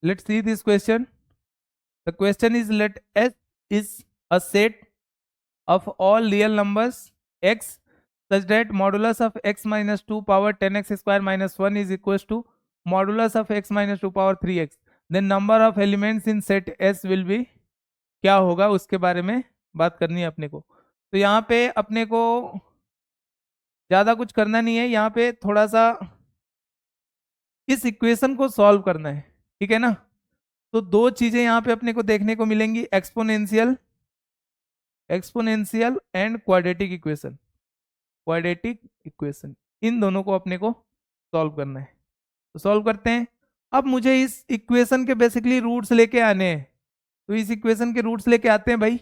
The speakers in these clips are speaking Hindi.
Let's see this question. The question is, let S is a set of all real numbers x such that modulus of x minus 2 power 10x square minus 1 is equals to modulus of x minus 2 power 3x. Then number of elements in set S will be, क्या होगा उसके बारे में बात करनी है अपने को. तो यहाँ पे अपने को ज़्यादा कुछ करना नहीं है, यहाँ पे थोड़ा सा इस इक्वेशन को सॉल्व करना है, ठीक है ना. तो दो चीजें यहाँ पे अपने को देखने को मिलेंगी, एक्सपोनेंशियल एंड क्वाड्रेटिक इक्वेशन. इन दोनों को अपने को सॉल्व करना है. तो सॉल्व करते हैं. अब मुझे इस इक्वेशन के बेसिकली रूट्स लेके आने हैं. तो इस इक्वेशन के रूट्स लेके आते हैं भाई.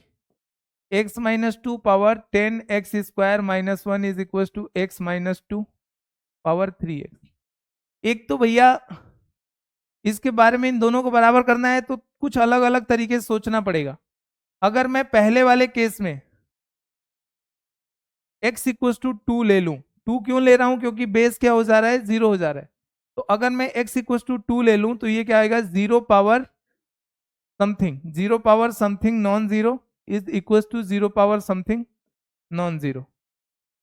x minus 2 power 10x square minus 1 is equal to x minus 2 power 3x. एक तो भैया इसके बारे में इन दोनों को बराबर करना है तो कुछ अलग अलग तरीके से सोचना पड़ेगा. अगर मैं पहले वाले केस में x इक्वल टू 2 ले लूं, 2 क्यों ले रहा हूं, क्योंकि बेस क्या हो जा रहा है, 0 हो जा रहा है. तो अगर मैं x इक्वल टू 2 ले लूं तो ये क्या आएगा, 0 power something non zero is equal to 0 power something non zero.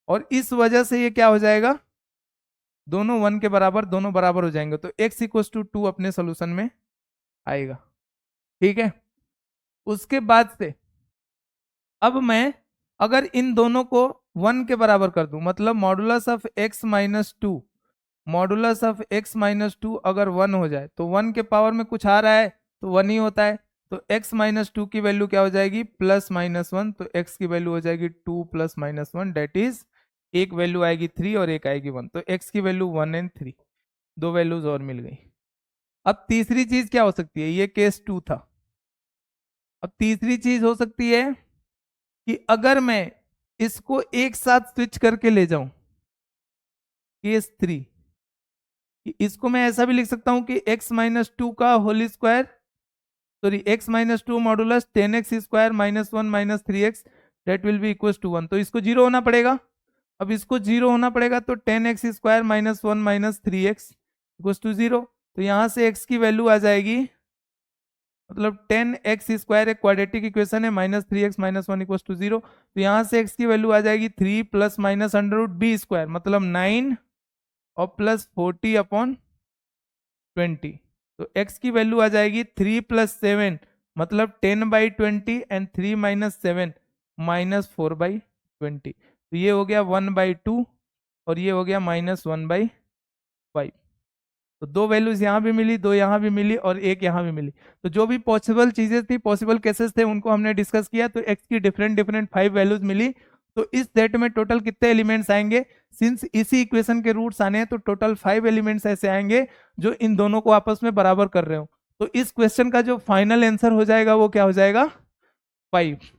और इस वजह से ये क्या हो जाएगा, दोनों 1 के बराबर, दोनों बराबर हो जाएंगे. तो x इक्वल टू 2 अपने सोल्यूशन में आएगा. ठीक है. उसके बाद से अब मैं अगर इन दोनों को 1 के बराबर कर दूं, मतलब मॉडुलस ऑफ x माइनस 2, अगर 1 हो जाए तो 1 के पावर में कुछ आ रहा है तो 1 ही होता है. तो x माइनस 2 की वैल्यू क्या हो जाएगी, प्लस माइनस 1. तो x की वैल्यू हो जाएगी 2 प्लस माइनस 1, डेट इज एक वैल्यू आएगी 3 और एक आएगी 1. तो x की वैल्यू 1 एंड 3, दो वैल्यूज और मिल गई. अब तीसरी चीज क्या हो सकती है, ये केस 2 था. अब तीसरी चीज हो सकती है कि अगर मैं इसको एक साथ स्विच करके ले जाऊं, केस 3, इसको मैं ऐसा भी लिख सकता हूं कि x माइनस 2 का whole square, sorry x minus 2 modulus 10x square minus 1 minus 3x that will be equal to 1. तो इसको 0 होना पड़ेगा. अब इसको 0 होना पड़ेगा तो 10x square minus 1 minus 3x equal to 0. तो यहां से x की वैल्यू आ जाएगी, मतलब 10x स्क्वायर एक क्वाड्रेटिक इक्वेशन है, minus 3x minus 1 equal to 0. तो यहां से x की वैल्यू आ जाएगी 3 plus minus under root B square, मतलब 9 और प्लस 40 अपॉन 20. तो x की वैल्यू आ जाएगी 3 प्लस 7 मतलब 10/20 एंड 3 माइनस 7 माइनस 4/20. तो ये हो गया 1/2 और ये हो गया माइनस 1/5. तो दो वैल्यूज यहाँ भी मिली, दो यहाँ भी मिली और एक यहाँ भी मिली. तो जो भी पॉसिबल चीजें थी, पॉसिबल केसेस थे, उनको हमने डिस्कस किया. तो x की डिफरेंट 5 वैल्यूज मिली. तो इस सेट में टोटल कितने एलिमेंट्स आएंगे, सिंस इसी इक्वेशन के रूट्स आने हैं तो टोटल 5 एलिमेंट्स ऐसे आएंगे जो इन दोनों को आपस में बराबर कर रहे हो. तो इस क्वेश्चन का जो फाइनल आंसर हो जाएगा वो क्या हो जाएगा, 5.